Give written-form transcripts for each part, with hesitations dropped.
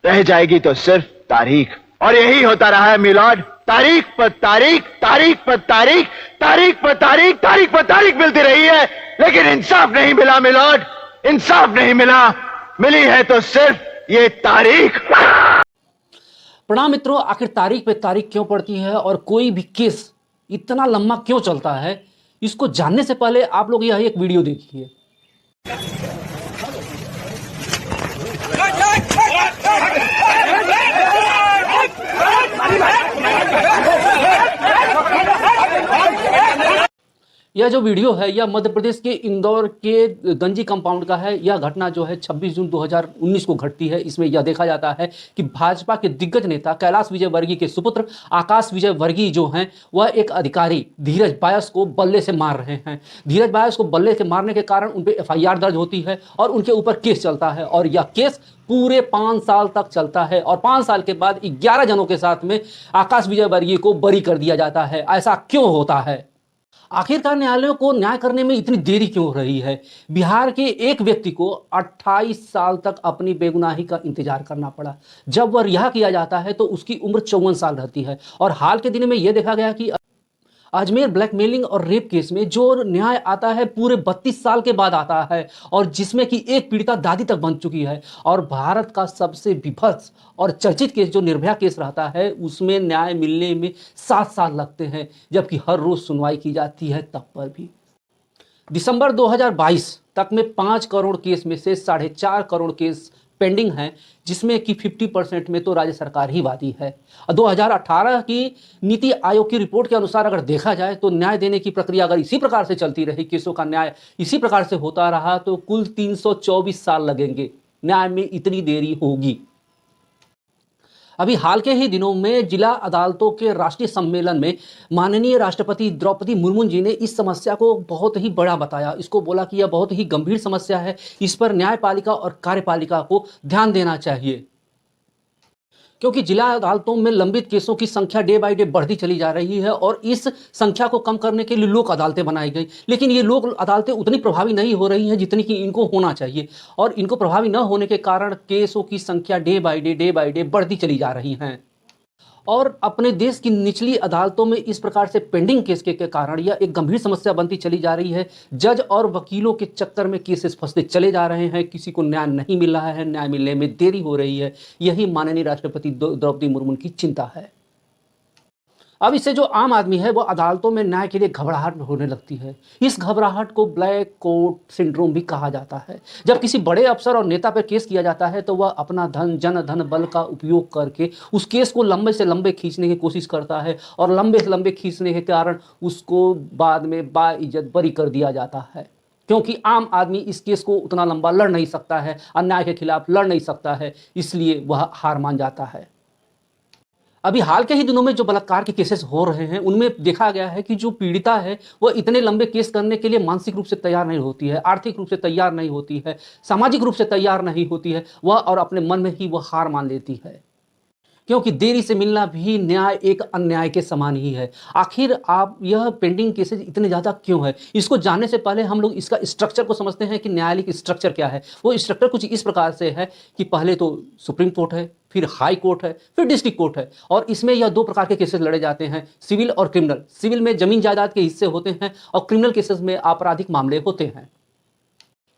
रह जाएगी तो सिर्फ तारीख। और यही होता रहा है मिलॉर्ड, तारीख पर तारीख, तारीख पर तारीख, तारीख पर तारीख, तारीख पर तारीख मिलती रही है, लेकिन इंसाफ नहीं मिला मिलॉर्ड, इंसाफ नहीं मिला। मिली है तो सिर्फ ये तारीख। प्रणाम मित्रों, आखिर तारीख पे तारीख क्यों पड़ती है और कोई भी केस इतना लंबा क्यों चलता है, इसको जानने से पहले आप लोग यह एक वीडियो देखिए। यह जो वीडियो है यह मध्य प्रदेश के इंदौर के गंजी कंपाउंड का है। यह घटना जो है 26 जून 2019 को घटती है। इसमें यह देखा जाता है कि भाजपा के दिग्गज नेता कैलाश विजयवर्गीय के सुपुत्र आकाश विजयवर्गीय जो हैं वह एक अधिकारी धीरज बायस को बल्ले से मार रहे हैं। धीरज बायस को बल्ले से मारने के कारण उन पर FIR दर्ज होती है और उनके ऊपर केस चलता है और यह केस पूरे 5 साल तक चलता है और 5 साल के बाद 11 जनों के साथ में आकाश विजयवर्गीय को बरी कर दिया जाता है। ऐसा क्यों होता है? आखिरकार न्यायालयों को न्याय करने में इतनी देरी क्यों हो रही है? बिहार के एक व्यक्ति को 28 साल तक अपनी बेगुनाही का इंतजार करना पड़ा। जब वह रिहा किया जाता है तो उसकी उम्र 54 साल रहती है। और हाल के दिनों में यह देखा गया कि अजमेर ब्लैकमेलिंग और रेप केस में जो न्याय आता है पूरे 32 साल के बाद आता है और जिसमें कि एक पीड़िता दादी तक बन चुकी है। और भारत का सबसे विभत्स और चर्चित केस जो निर्भया केस रहता है उसमें न्याय मिलने में 7 साल लगते हैं, जबकि हर रोज सुनवाई की जाती है तब पर भी। दिसंबर 2022 तक में 5 करोड़ केस में से 4.5 करोड़ केस पेंडिंग हैं, जिसमें कि 50% में तो राज्य सरकार ही वादी है। 2018 की नीति आयोग की रिपोर्ट के अनुसार अगर देखा जाए तो न्याय देने की प्रक्रिया अगर इसी प्रकार से चलती रही, केसों का न्याय इसी प्रकार से होता रहा तो कुल 324 साल लगेंगे। न्याय में इतनी देरी होगी। अभी हाल के ही दिनों में जिला अदालतों के राष्ट्रीय सम्मेलन में माननीय राष्ट्रपति द्रौपदी मुर्मू जी ने इस समस्या को बहुत ही बड़ा बताया। इसको बोला कि यह बहुत ही गंभीर समस्या है, इस पर न्यायपालिका और कार्यपालिका को ध्यान देना चाहिए, क्योंकि जिला अदालतों में लंबित केसों की संख्या डे बाय डे बढ़ती चली जा रही है और इस संख्या को कम करने के लिए लोक अदालतें बनाई गई। लेकिन ये लोक अदालतें उतनी प्रभावी नहीं हो रही हैं जितनी कि इनको होना चाहिए और इनको प्रभावी न होने के कारण केसों की संख्या डे बाय डे बढ़ती चली जा रही हैं। और अपने देश की निचली अदालतों में इस प्रकार से पेंडिंग केस के कारण यह एक गंभीर समस्या बनती चली जा रही है। जज और वकीलों के चक्कर में केसेस फंसते चले जा रहे हैं, किसी को न्याय नहीं मिल रहा है, न्याय मिलने में देरी हो रही है। यही माननीय राष्ट्रपति द्रौपदी मुर्मू की चिंता है। अब इससे जो आम आदमी है वो अदालतों में न्याय के लिए घबराहट होने लगती है। इस घबराहट को ब्लैक कोट सिंड्रोम भी कहा जाता है। जब किसी बड़े अफसर और नेता पर केस किया जाता है तो वह अपना जन धन बल का उपयोग करके उस केस को लंबे से लंबे खींचने की कोशिश करता है और लंबे से लंबे खींचने के कारण उसको बाद में बाइज्जत बरी कर दिया जाता है, क्योंकि आम आदमी इस केस को उतना लंबा लड़ नहीं सकता है, अन्याय के खिलाफ लड़ नहीं सकता है, इसलिए वह हार मान जाता है। अभी हाल के ही दिनों में जो बलात्कार के केसेस हो रहे हैं उनमें देखा गया है कि जो पीड़िता है वह इतने लंबे केस करने के लिए मानसिक रूप से तैयार नहीं होती है, आर्थिक रूप से तैयार नहीं होती है, सामाजिक रूप से तैयार नहीं होती है वह, और अपने मन में ही वह हार मान लेती है, क्योंकि देरी से मिलना भी न्याय एक अन्याय के समान ही है। आखिर आप यह पेंडिंग केसेस इतने ज़्यादा क्यों है, इसको जानने से पहले हम लोग इसका स्ट्रक्चर को समझते हैं कि न्यायालय की स्ट्रक्चर क्या है। वो स्ट्रक्चर कुछ इस प्रकार से है कि पहले तो सुप्रीम कोर्ट है, फिर हाई कोर्ट है, फिर डिस्ट्रिक्ट कोर्ट है और इसमें यह 2 प्रकार के केसेस लड़े जाते हैं, सिविल और क्रिमिनल। सिविल में जमीन जायदाद के हिस्से होते हैं और क्रिमिनल केसेस में आपराधिक मामले होते हैं।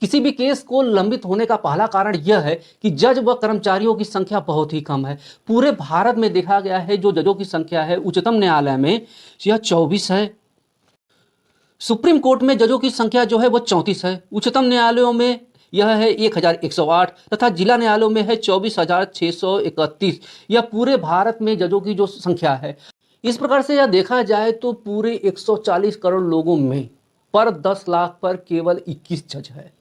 किसी भी केस को लंबित होने का पहला कारण यह है कि जज व कर्मचारियों की संख्या बहुत ही कम है। पूरे भारत में देखा गया है जो जजों की संख्या है उच्चतम न्यायालय में यह 24 है, सुप्रीम कोर्ट में जजों की संख्या जो है वो 34 है, उच्चतम न्यायालयों में यह है 1108 तथा जिला न्यायालयों में है 24,631। यह पूरे भारत में जजों की जो संख्या है। इस प्रकार से यह देखा जाए तो पूरे 140 करोड़ लोगों में पर 10 लाख पर केवल 21 जज है,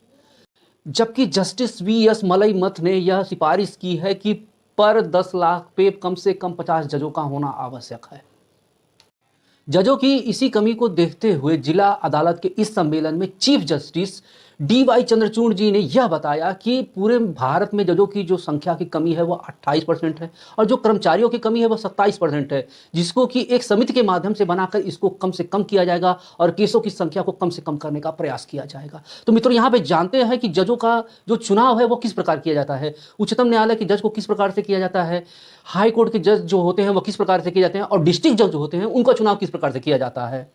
जबकि जस्टिस VS मलईमथ ने यह सिफारिश की है कि पर 10 लाख पे कम से कम 50 जजों का होना आवश्यक है। जजों की इसी कमी को देखते हुए जिला अदालत के इस सम्मेलन में चीफ जस्टिस डी.वाई. चंद्रचूड़ जी ने यह बताया कि पूरे भारत में जजों की जो संख्या की कमी है वह 28% है और जो कर्मचारियों की कमी है वह 27% है, जिसको कि एक समिति के माध्यम से बनाकर इसको कम से कम किया जाएगा और केसों की संख्या को कम से कम करने का प्रयास किया जाएगा। तो मित्रों, यहाँ पे जानते हैं कि जजों का जो चुनाव है वो किस प्रकार किया जाता है, उच्चतम न्यायालय के जज को किस प्रकार से किया जाता है, हाई कोर्ट के जज जो होते हैं वो किस प्रकार से किए जाते हैं और डिस्ट्रिक्ट जज जो होते हैं उनका चुनाव किस प्रकार से किया जाता है।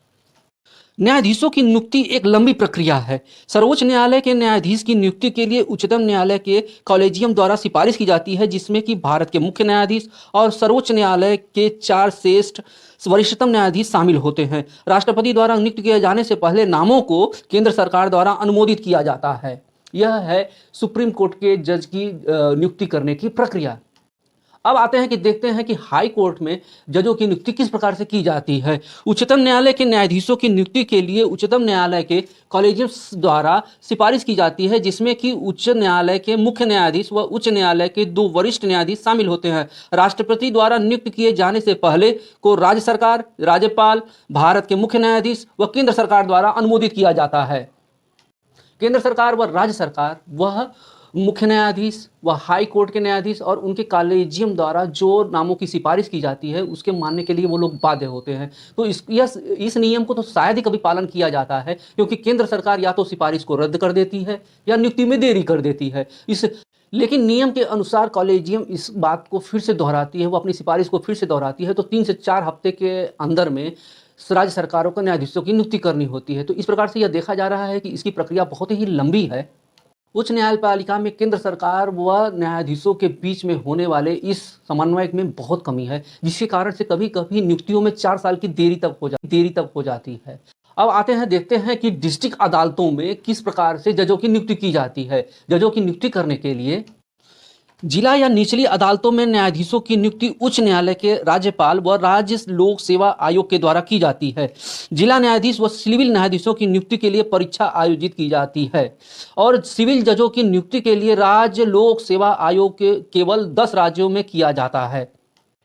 न्यायाधीशों की नियुक्ति एक लंबी प्रक्रिया है। सर्वोच्च न्यायालय के न्यायाधीश की नियुक्ति के लिए उच्चतम न्यायालय के कॉलेजियम द्वारा सिफारिश की जाती है, जिसमें कि भारत के मुख्य न्यायाधीश और सर्वोच्च न्यायालय के 4 श्रेष्ठ वरिष्ठतम न्यायाधीश शामिल होते हैं। राष्ट्रपति द्वारा नियुक्त किए जाने से पहले नामों को केंद्र सरकार द्वारा अनुमोदित किया जाता है। यह है सुप्रीम कोर्ट के जज की नियुक्ति करने की प्रक्रिया। अब आते हैं कि देखते हैं कि हाई कोर्ट में जजों की नियुक्ति किस प्रकार से की जाती है। उच्चतम न्यायालय के न्यायाधीशों की नियुक्ति के लिए उच्चतम न्यायालय के कॉलेजियम द्वारा सिफारिश की जाती है, जिसमें कि उच्च न्यायालय के मुख्य न्यायाधीश व उच्च न्यायालय के 2 वरिष्ठ न्यायाधीश शामिल होते हैं। राष्ट्रपति द्वारा नियुक्त किए जाने से पहले को राज्य सरकार, राज्यपाल, भारत के मुख्य न्यायाधीश व केंद्र सरकार द्वारा अनुमोदित किया जाता है। केंद्र सरकार व राज्य सरकार वह मुख्य न्यायाधीश व हाई कोर्ट के न्यायाधीश और उनके कॉलेजियम द्वारा जो नामों की सिफारिश की जाती है उसके मानने के लिए वो लोग बाध्य होते हैं। तो इस नियम को तो शायद ही कभी पालन किया जाता है, क्योंकि केंद्र सरकार या तो सिफारिश को रद्द कर देती है या नियुक्ति में देरी कर देती है। लेकिन नियम के अनुसार कॉलेजियम इस बात को फिर से दोहराती है, वो अपनी सिफारिश को फिर से दोहराती है। तो 3 से 4 हफ्ते के अंदर में राज्य सरकारों को न्यायाधीशों की नियुक्ति करनी होती है। तो इस प्रकार से यह देखा जा रहा है कि इसकी प्रक्रिया बहुत ही लंबी है। उच्च न्यायपालिका में केंद्र सरकार व न्यायाधीशों के बीच में होने वाले इस समन्वय में बहुत कमी है, जिसके कारण से कभी कभी नियुक्तियों में 4 साल की देरी तक हो जाती है। अब आते हैं, देखते हैं कि डिस्ट्रिक्ट अदालतों में किस प्रकार से जजों की नियुक्ति की जाती है। जजों की नियुक्ति करने के लिए जिला या निचली अदालतों में न्यायाधीशों की नियुक्ति उच्च न्यायालय के राज्यपाल व राज्य लोक सेवा आयोग के द्वारा की जाती है। जिला न्यायाधीश व सिविल न्यायाधीशों की नियुक्ति के लिए परीक्षा आयोजित की जाती है और सिविल जजों की नियुक्ति के लिए राज्य लोक सेवा आयोग के केवल 10 राज्यों में किया जाता है।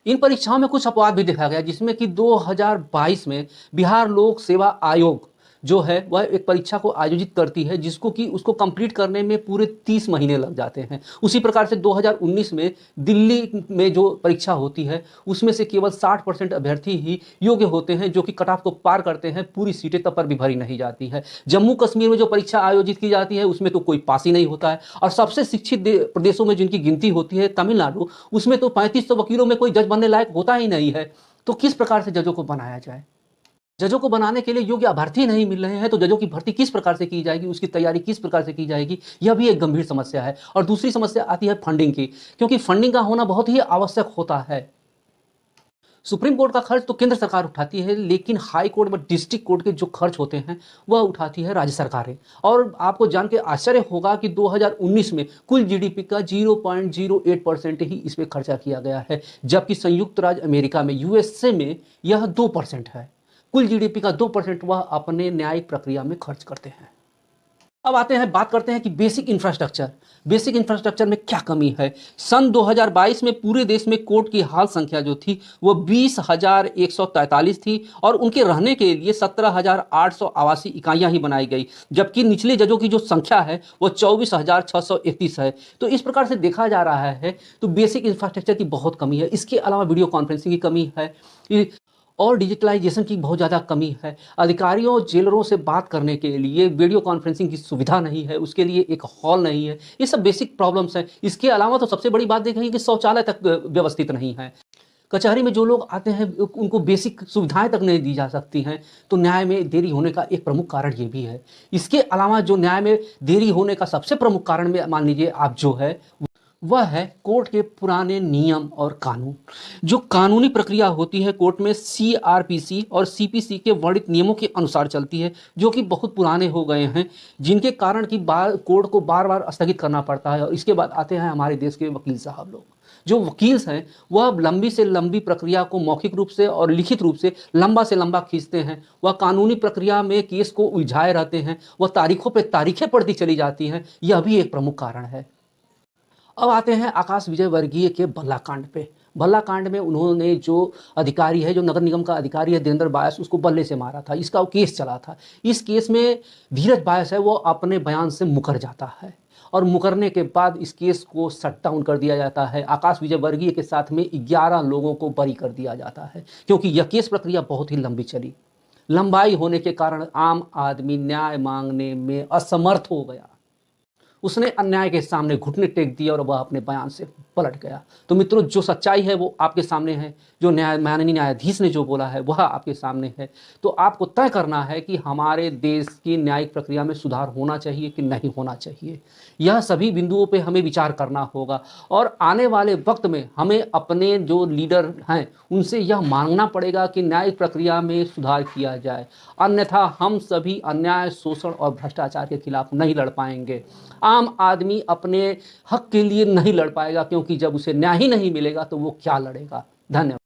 इन परीक्षाओं में कुछ अपवाद भी देखा गया, जिसमें कि 2022 में बिहार लोक सेवा आयोग जो है वह एक परीक्षा को आयोजित करती है, जिसको कि उसको कंप्लीट करने में पूरे 30 महीने लग जाते हैं। उसी प्रकार से 2019 में दिल्ली में जो परीक्षा होती है उसमें से केवल 60% अभ्यर्थी ही योग्य होते हैं, जो कि कट ऑफ को पार करते हैं। पूरी सीटें तब पर भी भरी नहीं जाती है। जम्मू कश्मीर में जो परीक्षा आयोजित की जाती है उसमें तो कोई पास ही नहीं होता है। और सबसे शिक्षित प्रदेशों में जिनकी गिनती होती है तमिलनाडु, उसमें तो 3500 वकीलों में कोई जज बनने लायक होता ही नहीं है। तो किस प्रकार से जजों को बनाया जाए? जजों को बनाने के लिए योग्य अभ्यर्थी नहीं मिल रहे हैं, तो जजों की भर्ती किस प्रकार से की जाएगी, उसकी तैयारी किस प्रकार से की जाएगी, यह भी एक गंभीर समस्या है। और दूसरी समस्या आती है फंडिंग की, क्योंकि फंडिंग का होना बहुत ही आवश्यक होता है। सुप्रीम कोर्ट का खर्च तो केंद्र सरकार उठाती है, लेकिन हाई कोर्ट व डिस्ट्रिक्ट कोर्ट के जो खर्च होते हैं वह उठाती है राज्य सरकारें। और आपको जान के आश्चर्य होगा कि 2019 में कुल जीडीपी का 0.08% ही इस पर खर्चा किया गया है, जबकि संयुक्त राज्य अमेरिका में, यूएसए में यह 2% है। कुल जीडीपी का 2% वह अपने न्यायिक प्रक्रिया में खर्च करते हैं। अब आते हैं, बात करते हैं कि बेसिक इंफ्रास्ट्रक्चर में क्या कमी है। सन 2022 में पूरे देश में कोर्ट की हाल संख्या जो थी वो 20,143 थी और उनके रहने के लिए 17,800 आवासीय इकाइयां ही बनाई गई, जबकि निचले जजों की जो संख्या है वो 24,631 है। तो इस प्रकार से देखा जा रहा है तो बेसिक इंफ्रास्ट्रक्चर की बहुत कमी है। इसके अलावा वीडियो कॉन्फ्रेंसिंग की कमी है और डिजिटलाइजेशन की बहुत ज़्यादा कमी है। अधिकारियों जेलरों से बात करने के लिए वीडियो कॉन्फ्रेंसिंग की सुविधा नहीं है, उसके लिए एक हॉल नहीं है। ये सब बेसिक प्रॉब्लम्स हैं। इसके अलावा तो सबसे बड़ी बात देखेंगे कि शौचालय तक व्यवस्थित नहीं है। कचहरी में जो लोग आते हैं उनको बेसिक सुविधाएं तक नहीं दी जा सकती हैं, तो न्याय में देरी होने का एक प्रमुख कारण ये भी है। इसके अलावा जो न्याय में देरी होने का सबसे प्रमुख कारण में मान लीजिए आप जो है वह है कोर्ट के पुराने नियम और कानून। जो कानूनी प्रक्रिया होती है कोर्ट में सीआरपीसी और सीपीसी के वर्णित नियमों के अनुसार चलती है, जो कि बहुत पुराने हो गए हैं, जिनके कारण कि कोर्ट को बार बार स्थगित करना पड़ता है। और इसके बाद आते हैं हमारे देश के वकील साहब लोग। जो वकील हैं वह लंबी से लंबी प्रक्रिया को मौखिक रूप से और लिखित रूप से लंबा से लंबा खींचते हैं। वह कानूनी प्रक्रिया में केस को उलझाए रहते हैं, वह तारीखों पर तारीखें पड़ती चली जाती हैं। यह भी एक प्रमुख कारण है। अब आते हैं आकाश विजय वर्गीय के बल्ला कांड पे। भल्ला कांड में उन्होंने जो अधिकारी है, जो नगर निगम का अधिकारी है देवेंद्र बायस, उसको बल्ले से मारा था। इसका केस चला था। इस केस में धीरज बायस है वो अपने बयान से मुकर जाता है और मुकरने के बाद इस केस को शट डाउन कर दिया जाता है। आकाश विजयवर्गीय के साथ में 11 लोगों को बरी कर दिया जाता है, क्योंकि यह केस प्रक्रिया बहुत ही लंबी चली। लंबाई होने के कारण आम आदमी न्याय मांगने में असमर्थ हो गया। उसने अन्याय के सामने घुटने टेक दिए और वह अपने बयान से पलट गया। तो मित्रों, जो सच्चाई है वो आपके सामने है, जो माननीय न्यायाधीश ने जो बोला है वह आपके सामने है। तो आपको तय करना है कि हमारे देश की न्यायिक प्रक्रिया में सुधार होना चाहिए कि नहीं होना चाहिए। यह सभी बिंदुओं पे हमें विचार करना होगा और आने वाले वक्त में हमें अपने जो लीडर हैं उनसे यह मांगना पड़ेगा कि न्यायिक प्रक्रिया में सुधार किया जाए, अन्यथा हम सभी अन्याय, शोषण और भ्रष्टाचार के खिलाफ नहीं लड़ पाएंगे। आम आदमी अपने हक के लिए नहीं लड़ पाएगा, क्योंकि जब उसे न्याय ही नहीं मिलेगा तो वो क्या लड़ेगा। धन्यवाद।